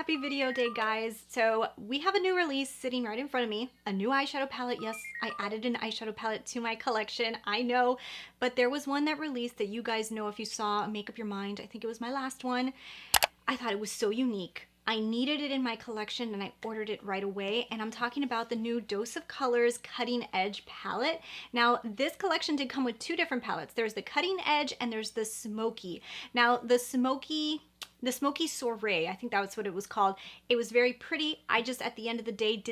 Happy video day, guys. So we have a new release sitting right in front of me, a new eyeshadow palette. Yes, I added an eyeshadow palette to my collection, I know, but there was one that released that you guys know if you saw Make Up Your Mind. I think it was my last one. I thought it was so unique. I needed it in my collection and I ordered it right away, and I'm talking about the new Dose of Colors Cutting Edge palette. Now, this collection did come with two different palettes. There's the Cutting Edge and there's the Smoky. Now, the Smokey Soiree, I think that was what it was called. It was very pretty. I just, at the end of the day,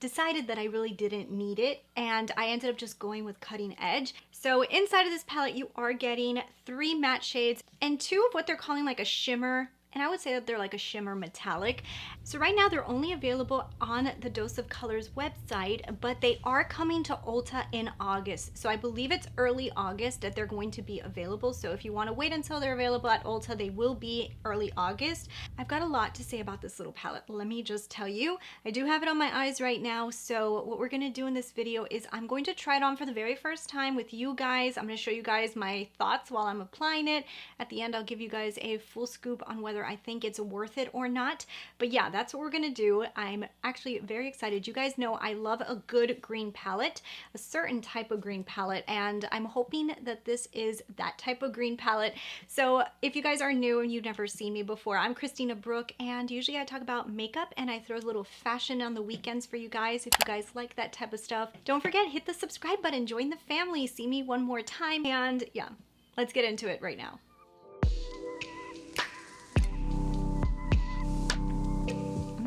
decided that I really didn't need it, and I ended up just going with Cutting Edge. So inside of this palette, you are getting 3 matte shades and 2 of what they're calling like a shimmer. And I would say that they're like a shimmer metallic. So right now they're only available on the Dose of Colors website, but they are coming to Ulta in August. So I believe it's early August that they're going to be available. So if you want to wait until they're available at Ulta, they will be early August. I've got a lot to say about this little palette. Let me just tell you, I do have it on my eyes right now. So what we're going to do in this video is I'm going to try it on for the very first time with you guys. I'm going to show you guys my thoughts while I'm applying it. At the end, I'll give you guys a full scoop on whether I think it's worth it or not. But yeah, that's what we're gonna do. I'm actually very excited. You guys know I love a good green palette, a certain type of green palette, and I'm hoping that this is that type of green palette. So if you guys are new and you've never seen me before, I'm Christina Brooke, and usually I talk about makeup and I throw a little fashion on the weekends for you guys. If you guys like that type of stuff, don't forget, hit the subscribe button, join the family, see me one more time, and yeah, let's get into it right now.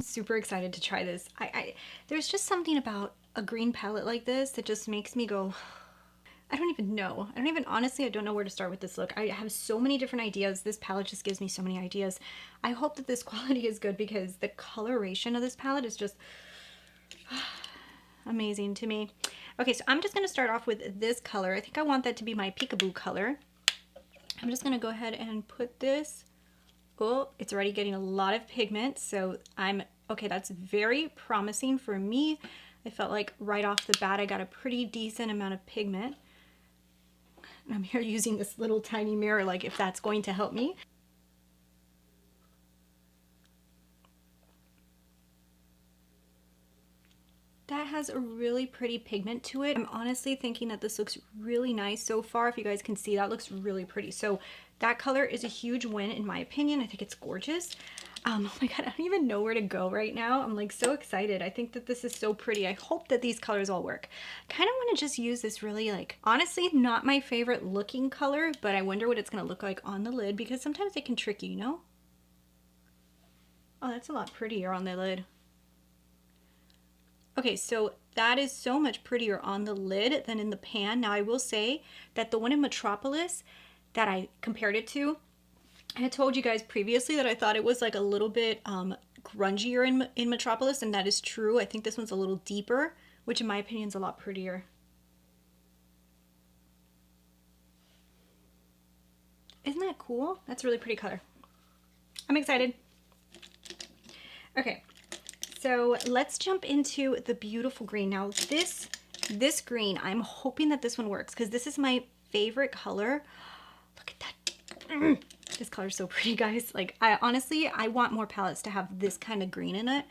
Super excited to try this. There's just something about a green palette like this that just makes me go, I don't even know. Honestly, I don't know where to start with this look. I have so many different ideas. This palette just gives me so many ideas. I hope that this quality is good because the coloration of this palette is just amazing to me. Okay, so I'm just going to start off with this color. I think I want that to be my peekaboo color. I'm just going to go ahead and put this. Oh, it's already getting a lot of pigment, so okay, that's very promising for me. I felt like right off the bat I got a pretty decent amount of pigment. And I'm here using this little tiny mirror, like if that's going to help me. That has a really pretty pigment to it. I'm honestly thinking that this looks really nice so far. If you guys can see, that looks really pretty. So that color is a huge win in my opinion. I think it's gorgeous. Oh my god, I don't even know where to go right now. I'm like so excited. I think that this is so pretty. I hope that these colors all work. Kind of want to just use this really, like, honestly not my favorite looking color, but I wonder what it's going to look like on the lid because sometimes it can trick you, you know? Oh, that's a lot prettier on the lid. Okay, so that is so much prettier on the lid than in the pan. Now I will say that the one in Metropolis that I compared it to, I had told you guys previously that I thought it was like a little bit grungier in Metropolis, and that is true. I think this one's a little deeper, which in my opinion is a lot prettier. Isn't that cool? That's a really pretty color. I'm excited. Okay. So let's jump into the beautiful green. Now this green, I'm hoping that this one works because this is my favorite color. Look at that. This color is so pretty, guys. Like, I want more palettes to have this kind of green in it.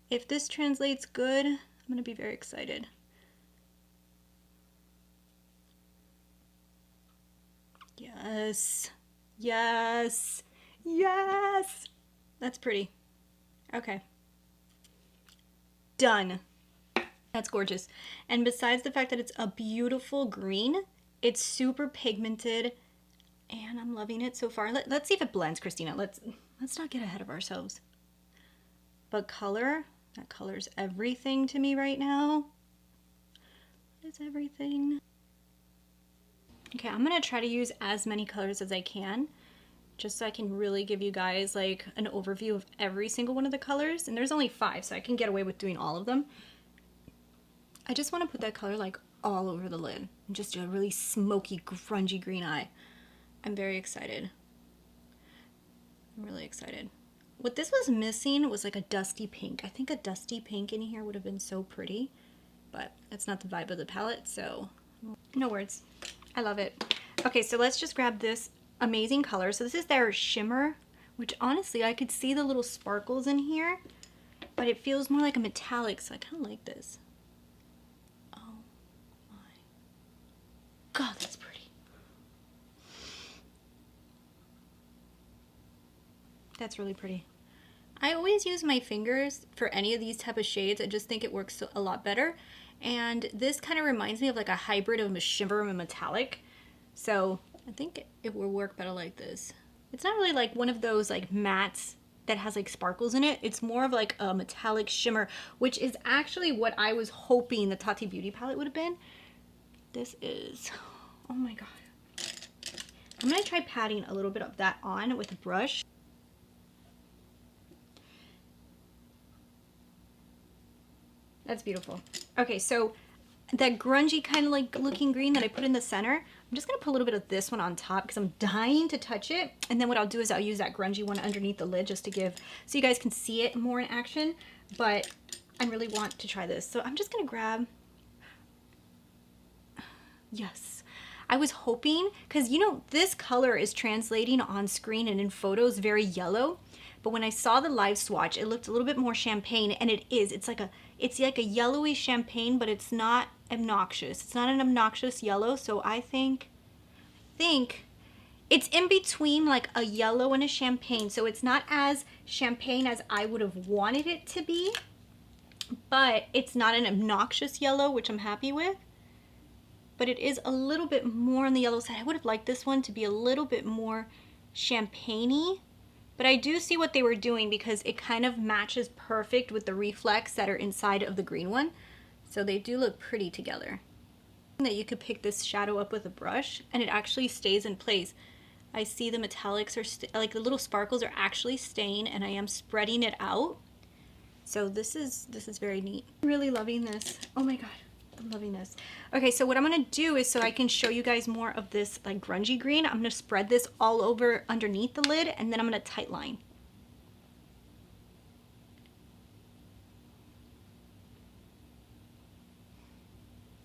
If this translates good, I'm gonna be very excited. Yes, yes, yes. That's pretty. Okay. Done. That's gorgeous. And besides the fact that it's a beautiful green, it's super pigmented and I'm loving it so far. Let's see if it blends, Christina. Let's not get ahead of ourselves. But color, that color's everything to me right now. It's everything. Okay, I'm gonna try to use as many colors as I can, just so I can really give you guys like an overview of every single one of the colors. And there's only 5, so I can get away with doing all of them. I just want to put that color like all over the lid and just do a really smoky, grungy green eye. I'm very excited. I'm really excited. What this was missing was like a dusty pink. I think a dusty pink in here would have been so pretty, but that's not the vibe of the palette, so no words. I love it. Okay, so let's just grab this amazing color. So this is their shimmer, which honestly, I could see the little sparkles in here, but it feels more like a metallic, so I kind of like this. Oh my God, that's pretty. That's really pretty. I always use my fingers for any of these type of shades. I just think it works a lot better. And this kind of reminds me of like a hybrid of a shimmer and a metallic. So I think it will work better like this. It's not really like one of those like mattes that has like sparkles in it. It's more of like a metallic shimmer, which is actually what I was hoping the Tati Beauty palette would have been. This is, oh my God. I'm gonna try patting a little bit of that on with a brush. That's beautiful. Okay, so that grungy kind of like looking green that I put in the center, I'm just gonna put a little bit of this one on top because I'm dying to touch it. And then what I'll do is I'll use that grungy one underneath the lid just to give, so you guys can see it more in action. But I really want to try this. So I'm just gonna grab, yes. I was hoping, because you know, this color is translating on screen and in photos very yellow. But when I saw the live swatch, it looked a little bit more champagne, and it is. It's like a yellowy champagne, but it's not obnoxious. It's not an obnoxious yellow, so I think it's in between like a yellow and a champagne. So it's not as champagne as I would have wanted it to be, but it's not an obnoxious yellow, which I'm happy with. But it is a little bit more on the yellow side. I would have liked this one to be a little bit more champagne-y. But I do see what they were doing because it kind of matches perfect with the reflex that are inside of the green one. So they do look pretty together. That you could pick this shadow up with a brush and it actually stays in place. I see the metallics are like the little sparkles are actually staying, and I am spreading it out. So this is very neat. I'm really loving this. Oh my God. I'm loving this. Okay, so what I'm gonna do is, so I can show you guys more of this like grungy green, I'm gonna spread this all over underneath the lid, and then I'm gonna tight line.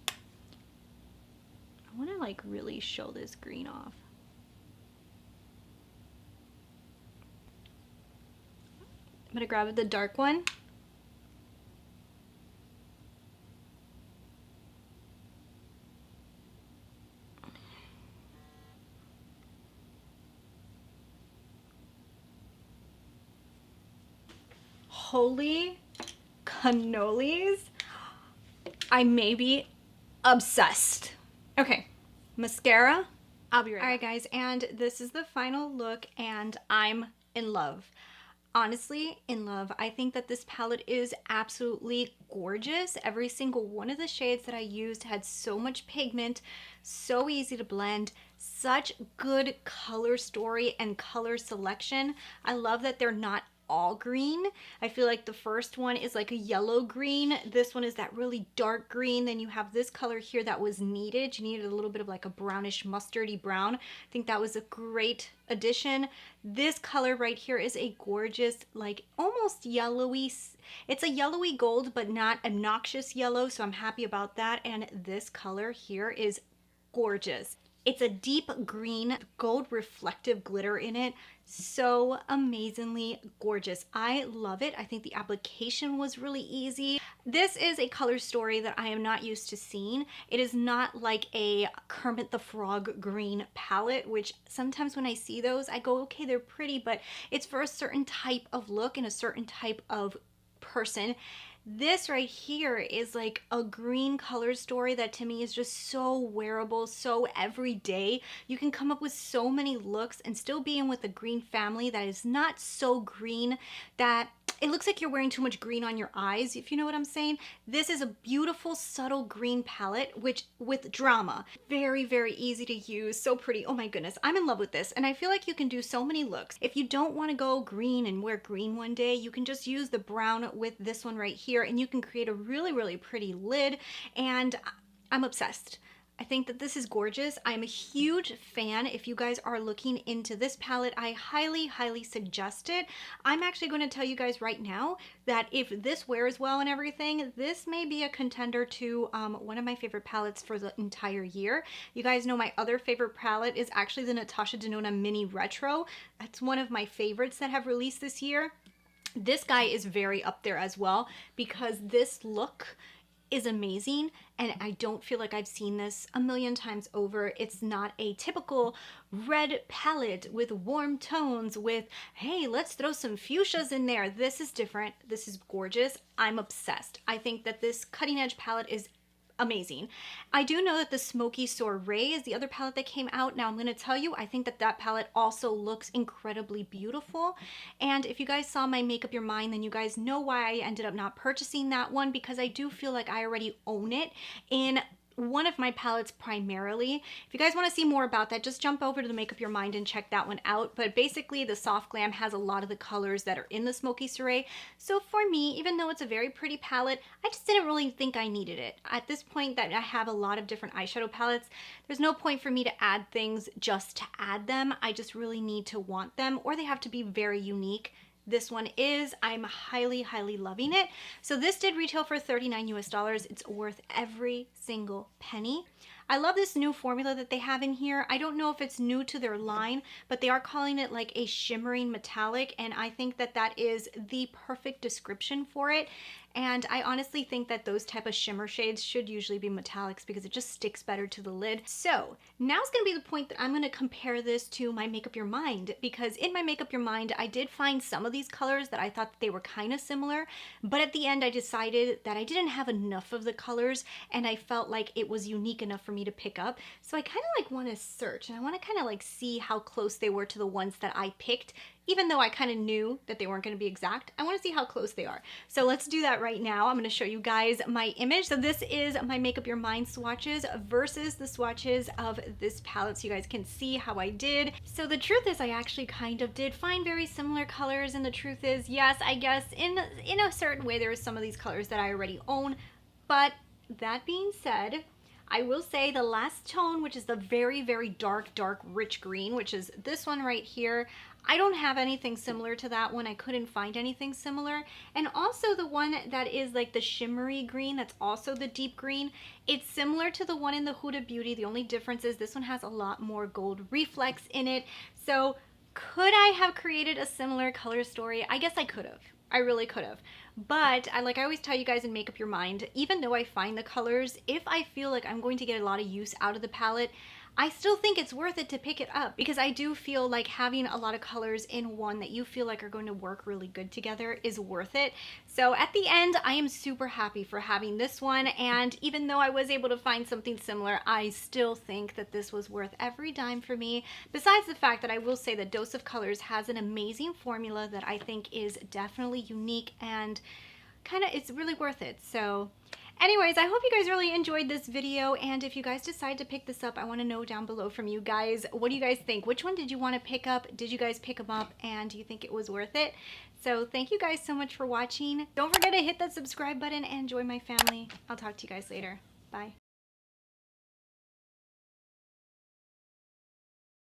I wanna like really show this green off. I'm gonna grab the dark one. Holy cannolis. I may be obsessed. Okay, mascara. I'll be right back. All right, guys, and this is the final look, and I'm in love. Honestly, in love. I think that this palette is absolutely gorgeous. Every single one of the shades that I used had so much pigment, so easy to blend, such good color story and color selection. I love that they're not all green. I feel like the first one is like a yellow green. This one is that really dark green. Then you have this color here that was needed. You needed a little bit of like a brownish mustardy brown. I think that was a great addition. This color right here is a gorgeous, like almost yellowy, it's a yellowy gold, but not obnoxious yellow. So I'm happy about that. And this color here is gorgeous. It's a deep green, gold reflective glitter in it. So amazingly gorgeous. I love it. I think the application was really easy. This is a color story that I am not used to seeing. It is not like a Kermit the Frog green palette, which sometimes when I see those, I go, okay, they're pretty, but it's for a certain type of look and a certain type of person. This right here is like a green color story that to me is just so wearable, so everyday. You can come up with so many looks and still be in with a green family that is not so green that it looks like you're wearing too much green on your eyes, if you know what I'm saying. This is a beautiful, subtle green palette, which with drama. Very, very easy to use, so pretty. Oh my goodness, I'm in love with this. And I feel like you can do so many looks. If you don't want to go green and wear green one day, you can just use the brown with this one right here, and you can create a really, really pretty lid. And I'm obsessed. I think that this is gorgeous. I'm a huge fan. If you guys are looking into this palette, I highly, highly suggest it. I'm actually going to tell you guys right now that if this wears well and everything, this may be a contender to one of my favorite palettes for the entire year. You guys know my other favorite palette is actually the Natasha Denona Mini Retro. That's one of my favorites that have released this year. This guy is very up there as well because this look is amazing, and I don't feel like I've seen this a million times over. It's not a typical red palette with warm tones with, hey, let's throw some fuchsias in there. This is different. This is gorgeous. I'm obsessed. I think that this cutting edge palette is amazing. I do know that the Smokey Soiree is the other palette that came out. Now I'm going to tell you, I think that that palette also looks incredibly beautiful. And if you guys saw my Make Up Your Mind, then you guys know why I ended up not purchasing that one, because I do feel like I already own it in one of my palettes primarily. If you guys want to see more about that, just jump over to the Make Up Your Mind and check that one out. But basically the Soft Glam has a lot of the colors that are in the Smokey Soiree. So for me, even though it's a very pretty palette, I just didn't really think I needed it. At this point that I have a lot of different eyeshadow palettes, there's no point for me to add things just to add them. I just really need to want them, or they have to be very unique. This one is. I'm highly, highly loving it. So this did retail for $39 US. It's worth every single penny. I love this new formula that they have in here. I don't know if it's new to their line, but they are calling it like a shimmering metallic, and I think that that is the perfect description for it. And I honestly think that those type of shimmer shades should usually be metallics because it just sticks better to the lid. So now's gonna be the point that I'm gonna compare this to my Make Up Your Mind, because in my Make Up Your Mind, I did find some of these colors that I thought that they were kind of similar, but at the end I decided that I didn't have enough of the colors and I felt like it was unique enough for me to pick up. So I kind of like want to search, and I want to kind of like see how close they were to the ones that I picked. Even though I kind of knew that they weren't going to be exact, I want to see how close they are. So let's do that right now. I'm going to show you guys my image. So this is my Make Up Your Mind swatches versus the swatches of this palette, so you guys can see how I did. So the truth is I actually kind of did find very similar colors, and the truth is, yes, I guess in a certain way there are some of these colors that I already own. But that being said, I will say the last tone, which is the very, very dark, dark, rich green, which is this one right here, I don't have anything similar to that one. I couldn't find anything similar. And also the one that is like the shimmery green, that's also the deep green, it's similar to the one in the Huda Beauty. The only difference is this one has a lot more gold reflex in it. So could I have created a similar color story? I guess I could have. I really could have. But like I always tell you guys in Make Up Your Mind, even though I find the colors, if I feel like I'm going to get a lot of use out of the palette, I still think it's worth it to pick it up, because I do feel like having a lot of colors in one that you feel like are going to work really good together is worth it. So at the end, I am super happy for having this one, and even though I was able to find something similar, I still think that this was worth every dime for me. Besides the fact that I will say that Dose of Colors has an amazing formula that I think is definitely unique and it's really worth it. So anyways, I hope you guys really enjoyed this video, and if you guys decide to pick this up, I want to know down below from you guys, what do you guys think? Which one did you want to pick up? Did you guys pick them up, and do you think it was worth it? So thank you guys so much for watching. Don't forget to hit that subscribe button and join my family. I'll talk to you guys later. Bye.